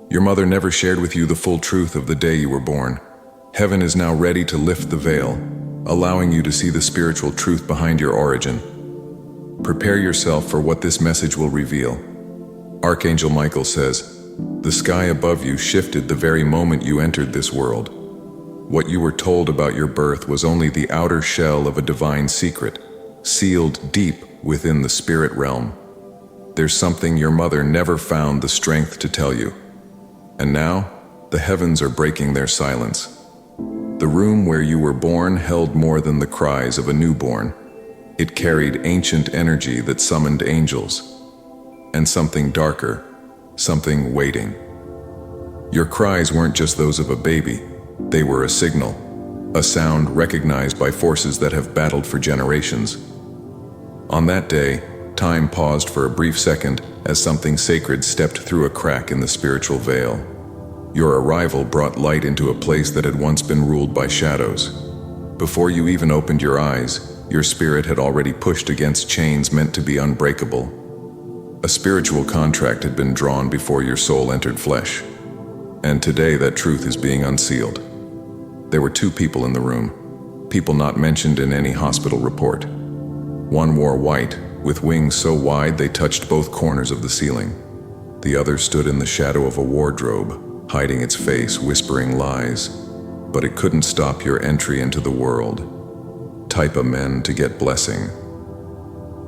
Your mother never shared with you the full truth of the day you were born. Heaven is now ready to lift the veil, allowing you to see the spiritual truth behind your origin. Prepare yourself for what this message will reveal. Archangel Michael says, "The sky above you shifted the very moment you entered this world. What you were told about your birth was only the outer shell of a divine secret, sealed deep within the spirit realm. There's something your mother never found the strength to tell you. And now, the heavens are breaking their silence. The room where you were born held more than the cries of a newborn. It carried ancient energy that summoned angels, and something darker, something waiting. Your cries weren't just those of a baby, they were a signal, a sound recognized by forces that have battled for generations. On that day, time paused for a brief second as something sacred stepped through a crack in the spiritual veil. Your arrival brought light into a place that had once been ruled by shadows. Before you even opened your eyes, your spirit had already pushed against chains meant to be unbreakable. A spiritual contract had been drawn before your soul entered flesh. And today that truth is being unsealed. There were two people in the room, people not mentioned in any hospital report. One wore white, with wings so wide they touched both corners of the ceiling. The other stood in the shadow of a wardrobe, hiding its face, whispering lies. But it couldn't stop your entry into the world. Type Amen to get blessing.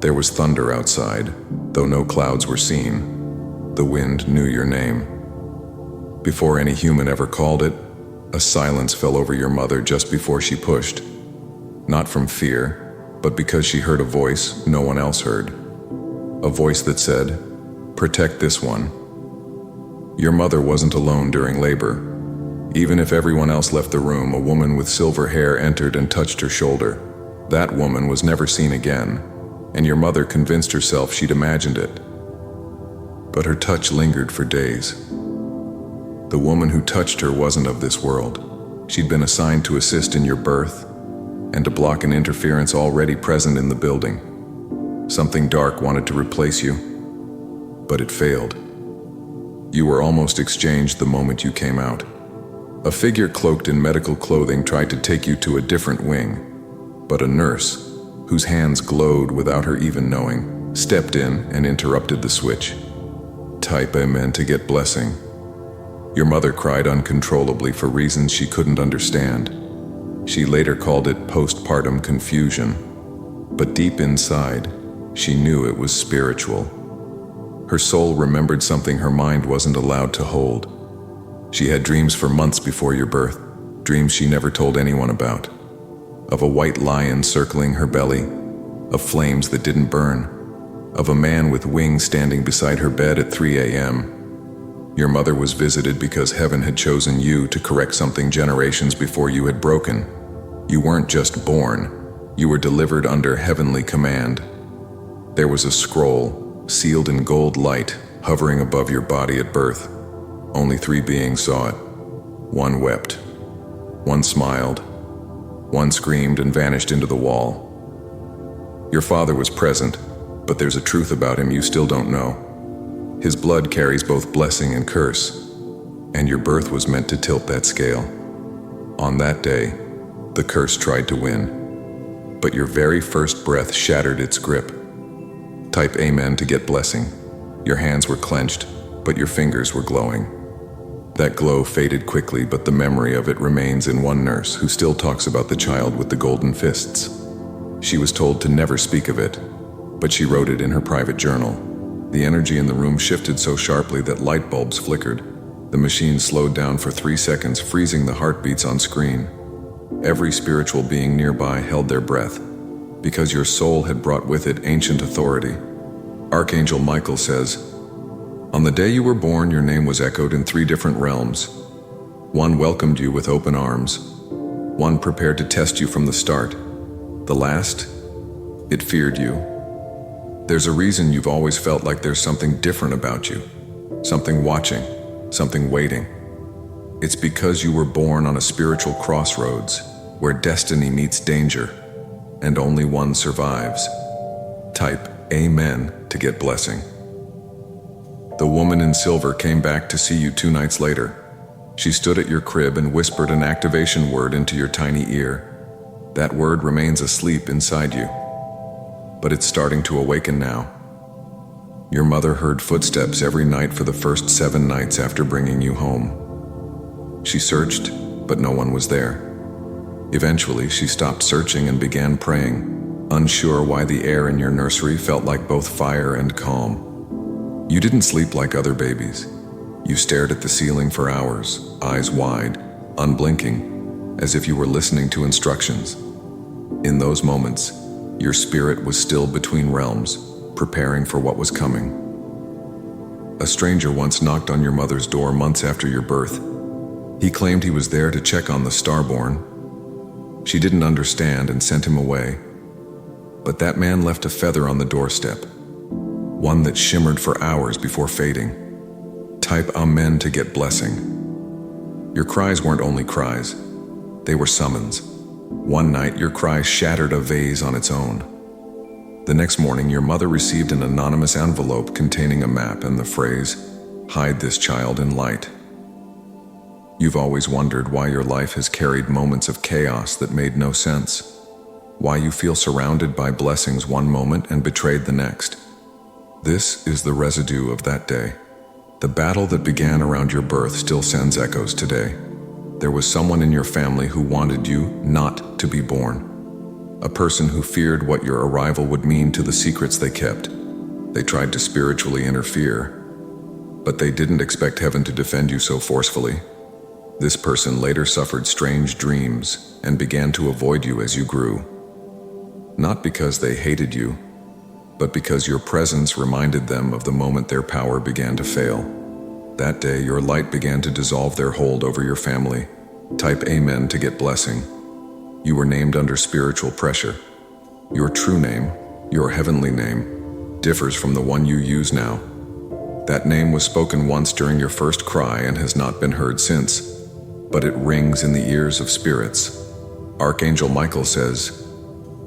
There was thunder outside, though no clouds were seen. The wind knew your name. Before any human ever called it, a silence fell over your mother just before she pushed. Not from fear, but because she heard a voice no one else heard. A voice that said, "Protect this one." Your mother wasn't alone during labor. Even if everyone else left the room, a woman with silver hair entered and touched her shoulder. That woman was never seen again, and your mother convinced herself she'd imagined it. But her touch lingered for days. The woman who touched her wasn't of this world. She'd been assigned to assist in your birth and to block an interference already present in the building. Something dark wanted to replace you, but it failed. You were almost exchanged the moment you came out. A figure cloaked in medical clothing tried to take you to a different wing, but a nurse, whose hands glowed without her even knowing, stepped in and interrupted the switch. Type Amen to get blessing. Your mother cried uncontrollably for reasons she couldn't understand. She later called it postpartum confusion, but deep inside, she knew it was spiritual. Her soul remembered something her mind wasn't allowed to hold. She had dreams for months before your birth, dreams she never told anyone about. Of a white lion circling her belly, of flames that didn't burn, of a man with wings standing beside her bed at 3 a.m. Your mother was visited because heaven had chosen you to correct something generations before you had broken. You weren't just born, you were delivered under heavenly command. There was a scroll, sealed in gold light, hovering above your body at birth. Only 3 beings saw it. One wept, one smiled, one screamed and vanished into the wall. Your father was present, but there's a truth about him you still don't know. His blood carries both blessing and curse, and your birth was meant to tilt that scale. On that day, the curse tried to win, but your very first breath shattered its grip. Type Amen to get blessing. Your hands were clenched, but your fingers were glowing. That glow faded quickly, but the memory of it remains in one nurse who still talks about the child with the golden fists. She was told to never speak of it, but she wrote it in her private journal. The energy in the room shifted so sharply that light bulbs flickered. The machine slowed down for 3 seconds, freezing the heartbeats on screen. Every spiritual being nearby held their breath, because your soul had brought with it ancient authority. Archangel Michael says, "On the day you were born, your name was echoed in 3 different realms. One welcomed you with open arms. One prepared to test you from the start. The last, it feared you. There's a reason you've always felt like there's something different about you, something watching, something waiting. It's because you were born on a spiritual crossroads where destiny meets danger, and only one survives. Type Amen to get blessing." The woman in silver came back to see you 2 nights later. She stood at your crib and whispered an activation word into your tiny ear. That word remains asleep inside you, but it's starting to awaken now. Your mother heard footsteps every night for the first 7 nights after bringing you home. She searched, but no one was there. Eventually, she stopped searching and began praying, unsure why the air in your nursery felt like both fire and calm. You didn't sleep like other babies. You stared at the ceiling for hours, eyes wide, unblinking, as if you were listening to instructions. In those moments, your spirit was still between realms, preparing for what was coming. A stranger once knocked on your mother's door months after your birth. He claimed he was there to check on the starborn. She didn't understand and sent him away. But that man left a feather on the doorstep, one that shimmered for hours before fading. Type Amen to get blessing. Your cries weren't only cries, they were summons. One night, your cry shattered a vase on its own. The next morning, your mother received an anonymous envelope containing a map and the phrase, "Hide this child in light." You've always wondered why your life has carried moments of chaos that made no sense, why you feel surrounded by blessings one moment and betrayed the next. This is the residue of that day. The battle that began around your birth still sends echoes today. There was someone in your family who wanted you not to be born. A person who feared what your arrival would mean to the secrets they kept. They tried to spiritually interfere, but they didn't expect heaven to defend you so forcefully. This person later suffered strange dreams and began to avoid you as you grew. Not because they hated you, but because your presence reminded them of the moment their power began to fail. That day, your light began to dissolve their hold over your family. Type Amen to get blessing. You were named under spiritual pressure. Your true name, your heavenly name, differs from the one you use now. That name was spoken once during your first cry and has not been heard since, but it rings in the ears of spirits. Archangel Michael says,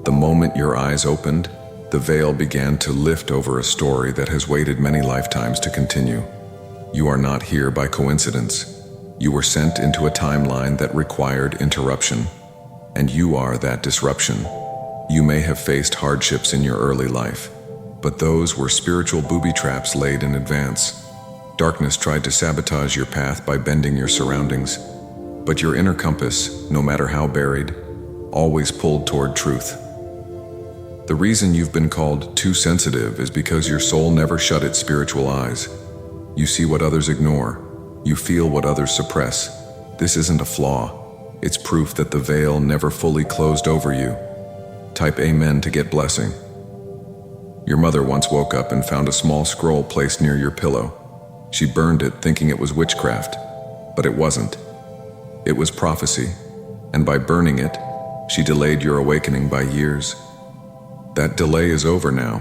"The moment your eyes opened, the veil began to lift over a story that has waited many lifetimes to continue. You are not here by coincidence. You were sent into a timeline that required interruption, and you are that disruption. You may have faced hardships in your early life, but those were spiritual booby traps laid in advance. Darkness tried to sabotage your path by bending your surroundings, but your inner compass, no matter how buried, always pulled toward truth. The reason you've been called too sensitive is because your soul never shut its spiritual eyes. You see what others ignore. You feel what others suppress. This isn't a flaw. It's proof that the veil never fully closed over you. Type Amen to get blessing. Your mother once woke up and found a small scroll placed near your pillow. She burned it thinking it was witchcraft, but it wasn't. It was prophecy, and by burning it, she delayed your awakening by years. That delay is over now.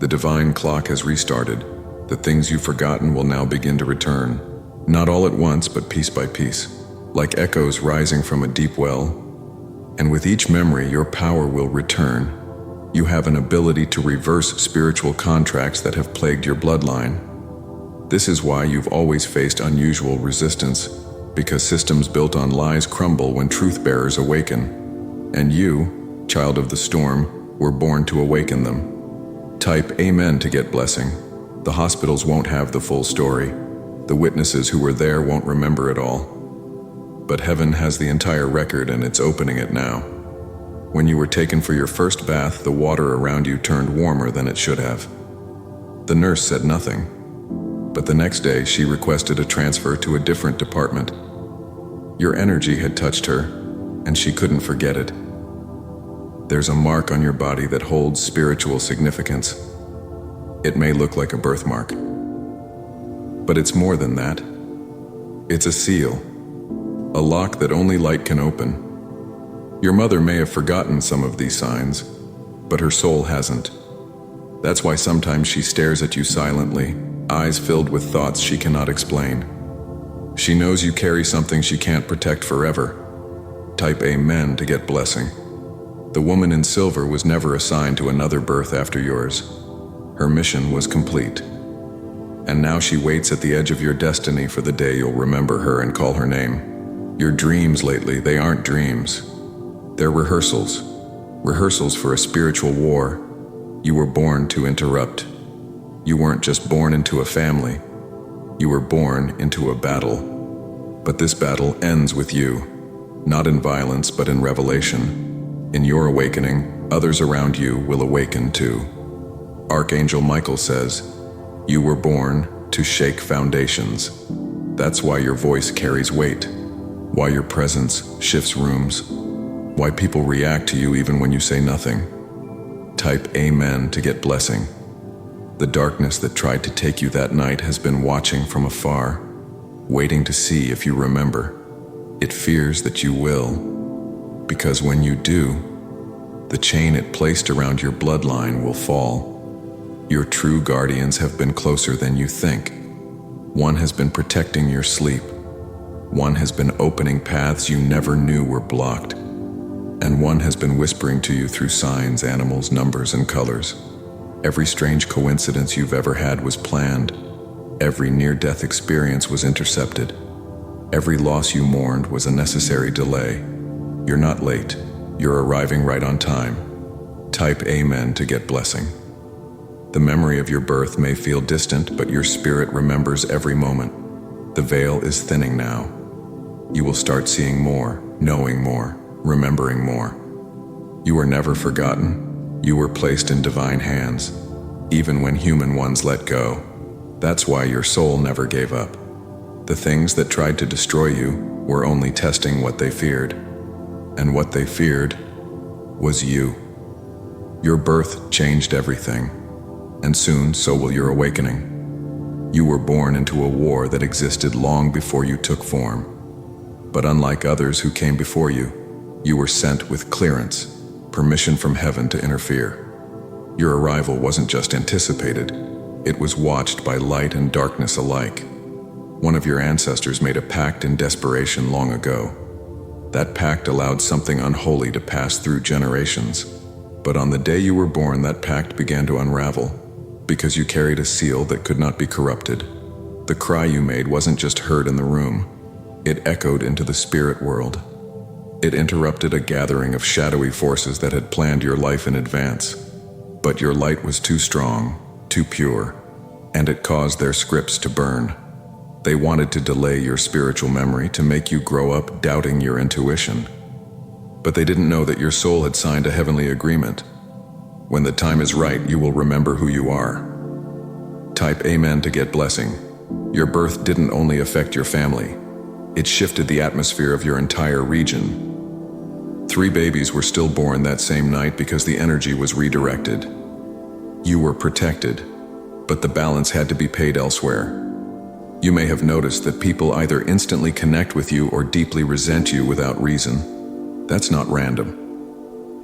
The divine clock has restarted. The things you've forgotten will now begin to return. Not all at once, but piece by piece, like echoes rising from a deep well. And with each memory, your power will return. You have an ability to reverse spiritual contracts that have plagued your bloodline. This is why you've always faced unusual resistance, because systems built on lies crumble when truth bearers awaken. And you, child of the storm, were born to awaken them. Type Amen to get blessing. The hospitals won't have the full story. The witnesses who were there won't remember it all. But heaven has the entire record and it's opening it now. When you were taken for your first bath, the water around you turned warmer than it should have. The nurse said nothing, but the next day she requested a transfer to a different department. Your energy had touched her, and she couldn't forget it. There's a mark on your body that holds spiritual significance. It may look like a birthmark, but it's more than that. It's a seal, a lock that only light can open. Your mother may have forgotten some of these signs, but her soul hasn't. That's why sometimes she stares at you silently, eyes filled with thoughts she cannot explain. She knows you carry something she can't protect forever. Type Amen to get blessing. The woman in silver was never assigned to another birth after yours. Her mission was complete. And now she waits at the edge of your destiny for the day you'll remember her and call her name. Your dreams lately, they aren't dreams. They're rehearsals. Rehearsals for a spiritual war you were born to interrupt. You weren't just born into a family. You were born into a battle. But this battle ends with you, not in violence but in revelation. In your awakening, others around you will awaken too. Archangel Michael says, you were born to shake foundations. That's why your voice carries weight, why your presence shifts rooms, why people react to you even when you say nothing. Type Amen to get blessing. The darkness that tried to take you that night has been watching from afar, waiting to see if you remember. It fears that you will, because when you do, the chain it placed around your bloodline will fall. Your true guardians have been closer than you think. One has been protecting your sleep. One has been opening paths you never knew were blocked. And one has been whispering to you through signs, animals, numbers, and colors. Every strange coincidence you've ever had was planned. Every near-death experience was intercepted. Every loss you mourned was a necessary delay. You're not late. You're arriving right on time. Type Amen to get blessing. The memory of your birth may feel distant, but your spirit remembers every moment. The veil is thinning now. You will start seeing more, knowing more, remembering more. You were never forgotten. You were placed in divine hands, even when human ones let go. That's why your soul never gave up. The things that tried to destroy you were only testing what they feared. And what they feared was you. Your birth changed everything, and soon so will your awakening. You were born into a war that existed long before you took form. But unlike others who came before you, you were sent with clearance, permission from heaven to interfere. Your arrival wasn't just anticipated, it was watched by light and darkness alike. One of your ancestors made a pact in desperation long ago. That pact allowed something unholy to pass through generations. But on the day you were born, that pact began to unravel, because you carried a seal that could not be corrupted. The cry you made wasn't just heard in the room, it echoed into the spirit world. It interrupted a gathering of shadowy forces that had planned your life in advance. But your light was too strong, too pure, and it caused their scripts to burn. They wanted to delay your spiritual memory, to make you grow up doubting your intuition. But they didn't know that your soul had signed a heavenly agreement. When the time is right, you will remember who you are. Type Amen to get blessing. Your birth didn't only affect your family, it shifted the atmosphere of your entire region. 3 babies were still born that same night because the energy was redirected. You were protected, but the balance had to be paid elsewhere. You may have noticed that people either instantly connect with you or deeply resent you without reason. That's not random.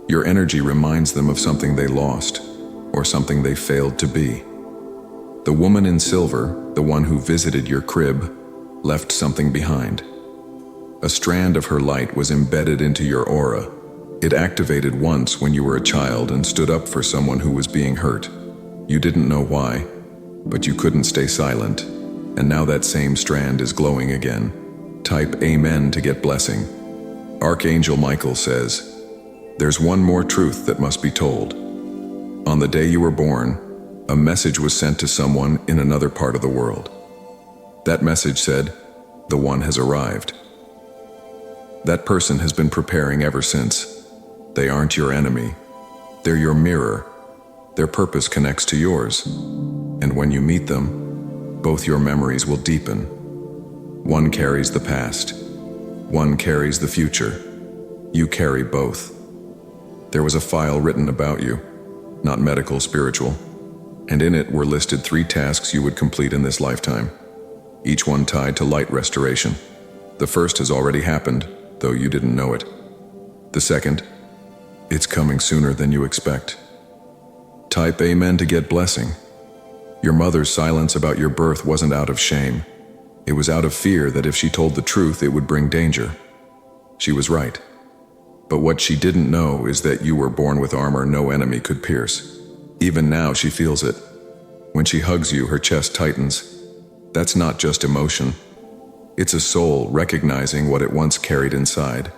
Your energy reminds them of something they lost, or something they failed to be. The woman in silver, the one who visited your crib, left something behind. A strand of her light was embedded into your aura. It activated once when you were a child and stood up for someone who was being hurt. You didn't know why, but you couldn't stay silent. And now that same strand is glowing again. Type Amen to get blessing. Archangel Michael says, there's one more truth that must be told. On the day you were born, a message was sent to someone in another part of the world. That message said, the one has arrived. That person has been preparing ever since. They aren't your enemy. They're your mirror. Their purpose connects to yours. And when you meet them, both your memories will deepen. One carries the past. One carries the future. You carry both. There was a file written about you, not medical, spiritual, and in it were listed 3 tasks you would complete in this lifetime, each one tied to light restoration. The first has already happened, though you didn't know it. The second, it's coming sooner than you expect. Type Amen to get blessing. Your mother's silence about your birth wasn't out of shame. It was out of fear that if she told the truth, it would bring danger. She was right. But what she didn't know is that you were born with armor no enemy could pierce. Even now she feels it. When she hugs you, her chest tightens, That's not just emotion. It's a soul recognizing what it once carried inside.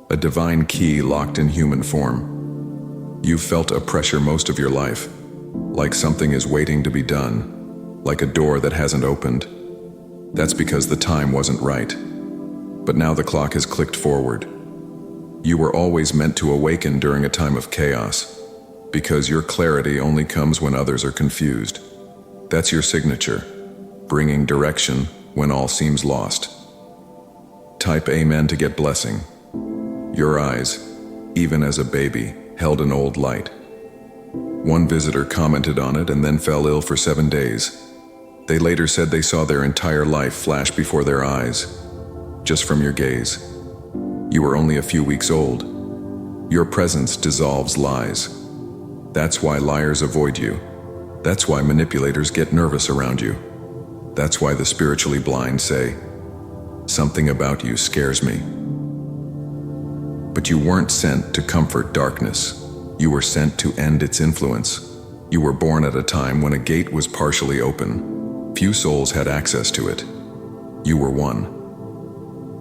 A divine key locked in human form. You've felt a pressure most of your life, like something is waiting to be done, like a door that hasn't opened. That's because the time wasn't right. But now the clock has clicked forward. You were always meant to awaken during a time of chaos, because your clarity only comes when others are confused. That's your signature, bringing direction when all seems lost. Type Amen to get blessing. Your eyes, even as a baby, held an old light. One visitor commented on it and then fell ill for 7 days. They later said they saw their entire life flash before their eyes, just from your gaze. You were only a few weeks old. Your presence dissolves lies. That's why liars avoid you. That's why manipulators get nervous around you. That's why the spiritually blind say, "Something about you scares me." But you weren't sent to comfort darkness. You were sent to end its influence. You were born at a time when a gate was partially open. Few souls had access to it. You were one.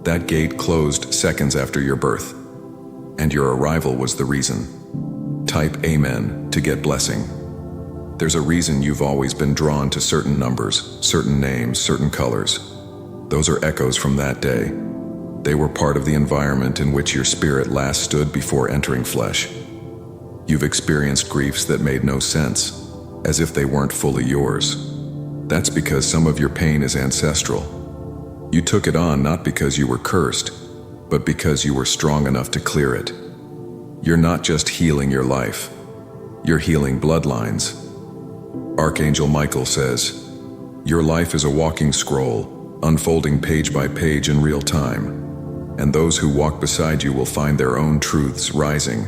That gate closed seconds after your birth, and your arrival was the reason. Type Amen to get blessing. There's a reason you've always been drawn to certain numbers, certain names, certain colors. Those are echoes from that day. They were part of the environment in which your spirit last stood before entering flesh. You've experienced griefs that made no sense, as if they weren't fully yours. That's because some of your pain is ancestral. You took it on not because you were cursed, but because you were strong enough to clear it. You're not just healing your life, you're healing bloodlines. Archangel Michael says, "Your life is a walking scroll, unfolding page by page in real time. And those who walk beside you will find their own truths rising,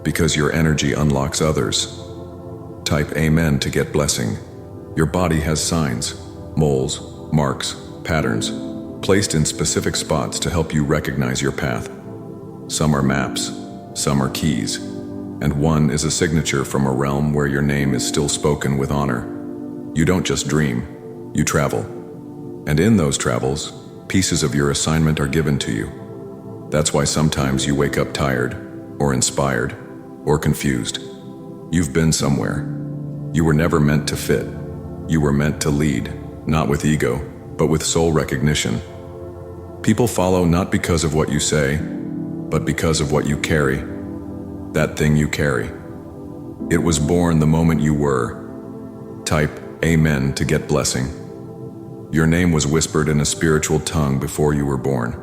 because your energy unlocks others." Type Amen to get blessing. Your body has signs, moles, marks, patterns, placed in specific spots to help you recognize your path. Some are maps, some are keys, and one is a signature from a realm where your name is still spoken with honor. You don't just dream, you travel. And in those travels, pieces of your assignment are given to you. That's why sometimes you wake up tired, or inspired, or confused. You've been somewhere. You were never meant to fit. You were meant to lead, not with ego, but with soul recognition. People follow not because of what you say, but because of what you carry. That thing you carry. It was born the moment you were. Type Amen to get blessing. Your name was whispered in a spiritual tongue before you were born.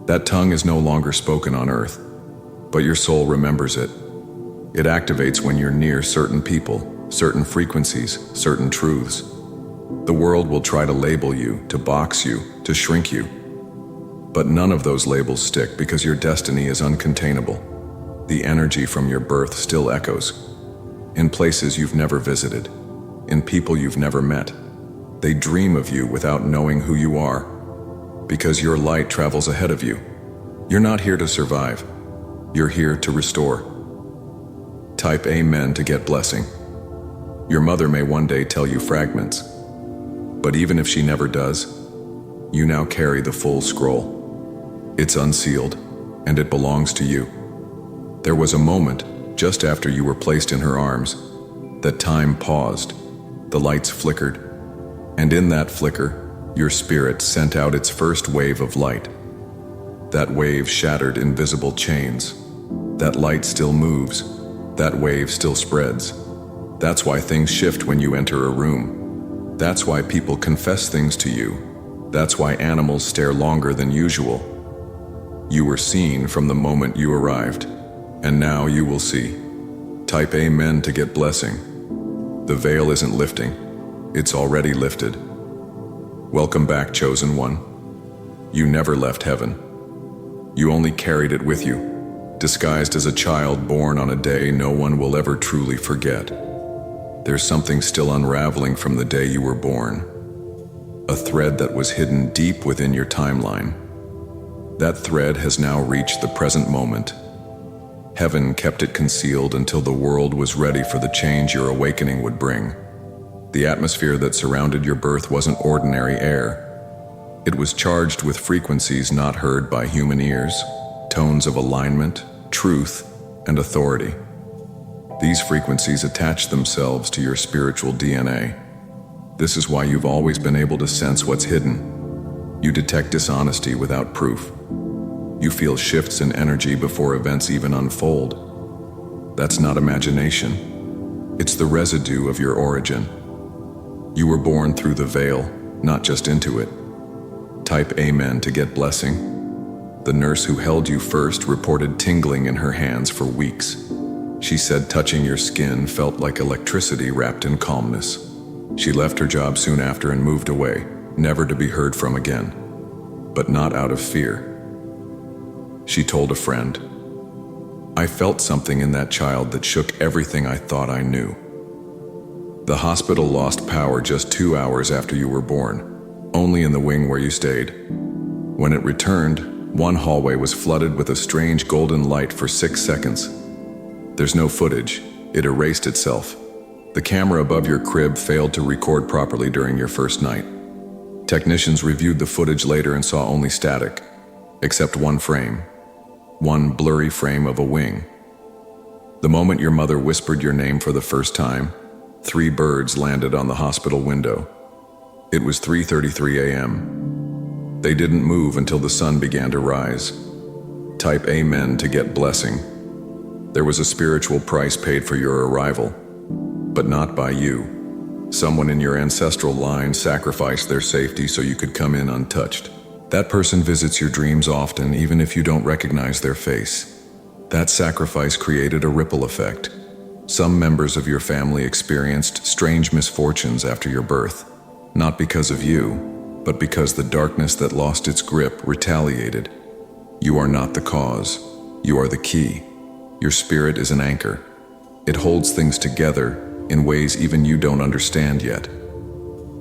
That tongue is no longer spoken on earth, but your soul remembers it. It activates when you're near certain people, certain frequencies, certain truths. The world will try to label you, to box you, to shrink you. But none of those labels stick because your destiny is uncontainable. The energy from your birth still echoes. In places you've never visited, in people you've never met. They dream of you without knowing who you are, because your light travels ahead of you. You're not here to survive. You're here to restore. Type Amen to get blessing. Your mother may one day tell you fragments, but even if she never does, you now carry the full scroll. It's unsealed, and it belongs to you. There was a moment, just after you were placed in her arms, that time paused, the lights flickered, and in that flicker, your spirit sent out its first wave of light. That wave shattered invisible chains. That light still moves. That wave still spreads. That's why things shift when you enter a room. That's why people confess things to you. That's why animals stare longer than usual. You were seen from the moment you arrived, and now you will see. Type Amen to get blessing. The veil isn't lifting. It's already lifted. Welcome back, chosen one. You never left heaven. You only carried it with you, disguised as a child born on a day no one will ever truly forget. There's something still unraveling from the day you were born. A thread that was hidden deep within your timeline. That thread has now reached the present moment. Heaven kept it concealed until the world was ready for the change your awakening would bring. The atmosphere that surrounded your birth wasn't ordinary air. It was charged with frequencies not heard by human ears, tones of alignment, truth, and authority. These frequencies attach themselves to your spiritual DNA. This is why you've always been able to sense what's hidden. You detect dishonesty without proof. You feel shifts in energy before events even unfold. That's not imagination. It's the residue of your origin. You were born through the veil, not just into it. Type Amen to get blessing. The nurse who held you first reported tingling in her hands for weeks. She said touching your skin felt like electricity wrapped in calmness. She left her job soon after and moved away, never to be heard from again. But not out of fear. She told a friend, "I felt something in that child that shook everything I thought I knew." The hospital lost power just 2 hours after you were born, only in the wing where you stayed. When it returned, one hallway was flooded with a strange golden light for 6 seconds. There's no footage. It erased itself. The camera above your crib failed to record properly during your first night. Technicians reviewed the footage later and saw only static, except one frame. One blurry frame of a wing. The moment your mother whispered your name for the first time, 3 birds landed on the hospital window. It was 3:33 a.m. They didn't move until the sun began to rise. Type Amen to get blessing. There was a spiritual price paid for your arrival, but not by you. Someone in your ancestral line sacrificed their safety so you could come in untouched. That person visits your dreams often, even if you don't recognize their face. That sacrifice created a ripple effect. Some members of your family experienced strange misfortunes after your birth, not because of you, but because the darkness that lost its grip retaliated. You are not the cause. You are the key. Your spirit is an anchor. It holds things together in ways even you don't understand yet.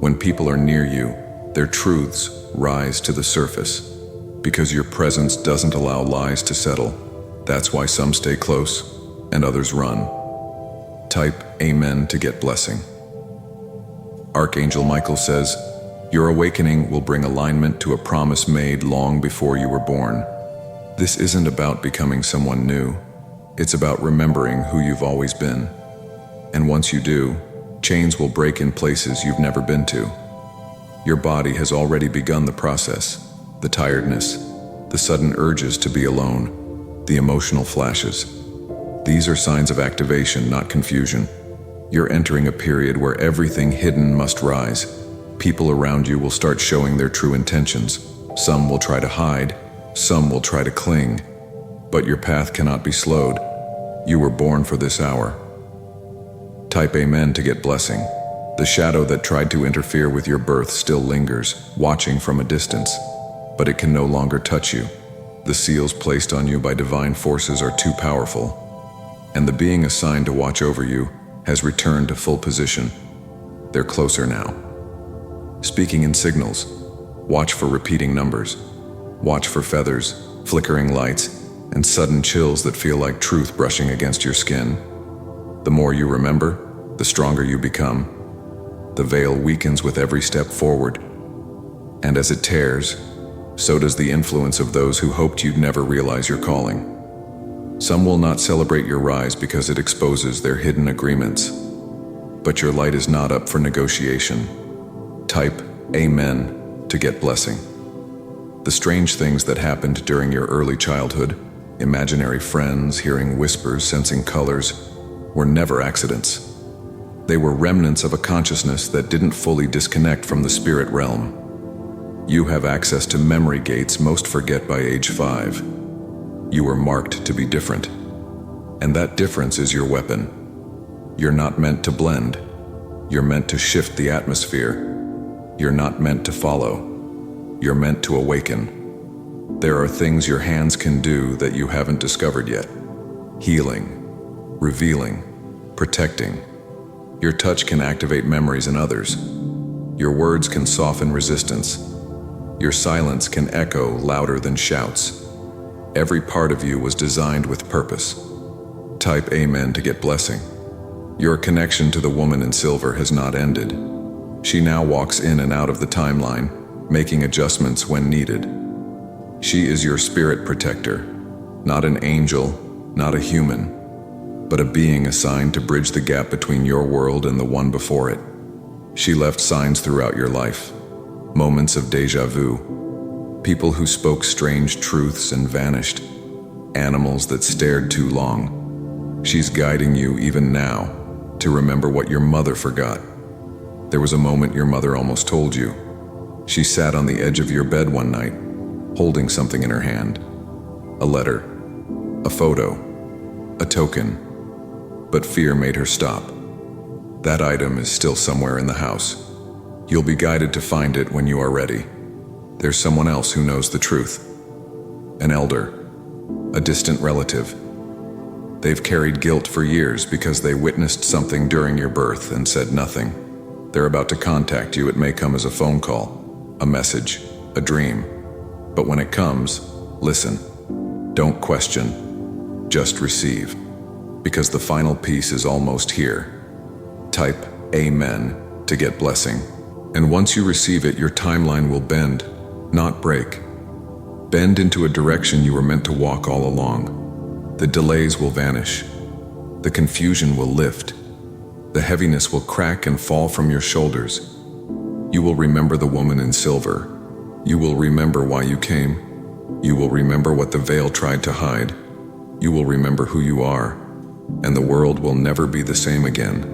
When people are near you, their truths rise to the surface. Because your presence doesn't allow lies to settle, that's why some stay close and others run. Type Amen to get blessing. Archangel Michael says, "Your awakening will bring alignment to a promise made long before you were born." This isn't about becoming someone new. It's about remembering who you've always been. And once you do, chains will break in places you've never been to. Your body has already begun the process. The tiredness, the sudden urges to be alone, the emotional flashes. These are signs of activation, not confusion. You're entering a period where everything hidden must rise. People around you will start showing their true intentions. Some will try to hide, some will try to cling. But your path cannot be slowed. You were born for this hour. Type Amen to get blessing. The shadow that tried to interfere with your birth still lingers, watching from a distance. But it can no longer touch you. The seals placed on you by divine forces are too powerful. And the being assigned to watch over you has returned to full position. They're closer now. Speaking in signals. Watch for repeating numbers. Watch for feathers, flickering lights, and sudden chills that feel like truth brushing against your skin. The more you remember, the stronger you become. The veil weakens with every step forward. And as it tears, so does the influence of those who hoped you'd never realize your calling. Some will not celebrate your rise because it exposes their hidden agreements. But your light is not up for negotiation. Type Amen to get blessing. The strange things that happened during your early childhood, imaginary friends, hearing whispers, sensing colors, were never accidents. They were remnants of a consciousness that didn't fully disconnect from the spirit realm. You have access to memory gates most forget by age 5. You were marked to be different. And that difference is your weapon. You're not meant to blend. You're meant to shift the atmosphere. You're not meant to follow. You're meant to awaken. There are things your hands can do that you haven't discovered yet. Healing, revealing, protecting. Your touch can activate memories in others. Your words can soften resistance. Your silence can echo louder than shouts. Every part of you was designed with purpose. Type Amen to get blessing. Your connection to the woman in silver has not ended. She now walks in and out of the timeline, making adjustments when needed. She is your spirit protector, not an angel, not a human, but a being assigned to bridge the gap between your world and the one before it. She left signs throughout your life, moments of déjà vu, people who spoke strange truths and vanished, animals that stared too long. She's guiding you even now to remember what your mother forgot. There was a moment your mother almost told you. She sat on the edge of your bed one night, holding something in her hand. A letter, a photo, a token. But fear made her stop. That item is still somewhere in the house. You'll be guided to find it when you are ready. There's someone else who knows the truth. An elder, a distant relative. They've carried guilt for years because they witnessed something during your birth and said nothing. They're about to contact you. It may come as a phone call, a message, a dream. But when it comes, listen. Don't question, just receive. Because the final piece is almost here. Type Amen to get blessing. And once you receive it, your timeline will bend, not break. Bend into a direction you were meant to walk all along. The delays will vanish. The confusion will lift. The heaviness will crack and fall from your shoulders. You will remember the woman in silver. You will remember why you came. You will remember what the veil tried to hide. You will remember who you are. And the world will never be the same again.